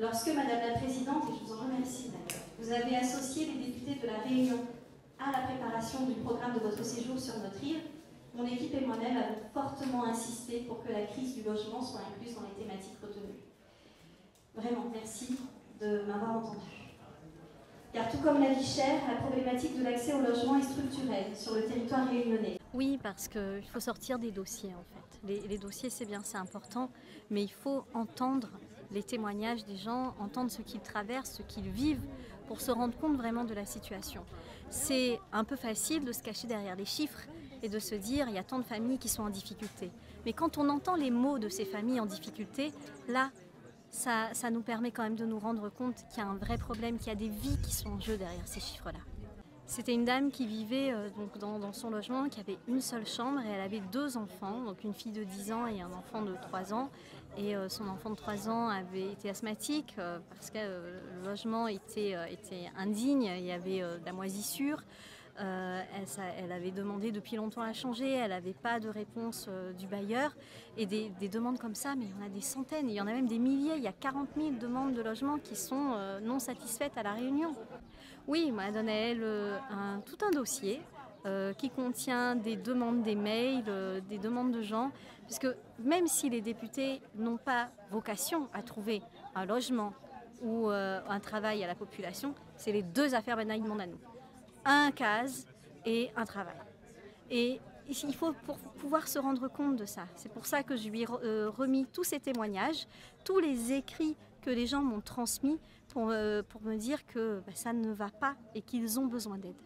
Lorsque, Madame la Présidente, et je vous en remercie d'ailleurs, vous avez associé les députés de la Réunion à la préparation du programme de votre séjour sur notre île, mon équipe et moi-même avons fortement insisté pour que la crise du logement soit incluse dans les thématiques retenues. Vraiment, merci de m'avoir entendu. Car tout comme la vie chère, la problématique de l'accès au logement est structurelle sur le territoire réunionnais. Oui, parce qu'il faut sortir des dossiers en fait. Les dossiers c'est bien, c'est important, mais il faut entendre les témoignages des gens, entendre ce qu'ils traversent, ce qu'ils vivent, pour se rendre compte vraiment de la situation. C'est un peu facile de se cacher derrière les chiffres et de se dire il y a tant de familles qui sont en difficulté. Mais quand on entend les mots de ces familles en difficulté, là, ça nous permet quand même de nous rendre compte qu'il y a un vrai problème, qu'il y a des vies qui sont en jeu derrière ces chiffres-là. C'était une dame qui vivait donc dans son logement, qui avait une seule chambre et elle avait 2 enfants, donc une fille de 10 ans et un enfant de 3 ans. Et son enfant de 3 ans avait été asthmatique parce que le logement était indigne, il y avait de la moisissure. Elle avait demandé depuis longtemps à changer, elle n'avait pas de réponse du bailleur. Et des demandes comme ça, mais il y en a des centaines, il y en a même des milliers. Il y a 40 000 demandes de logement qui sont non satisfaites à La Réunion. Oui, on donne à elle tout un dossier qui contient des demandes, des mails, des demandes de gens, puisque même si les députés n'ont pas vocation à trouver un logement ou un travail à la population, c'est les 2 affaires Benahï demandent à nous. Un case et un travail. Et il faut pour pouvoir se rendre compte de ça. C'est pour ça que je lui ai remis tous ces témoignages, tous les écrits que les gens m'ont transmis pour me dire que ça ne va pas et qu'ils ont besoin d'aide.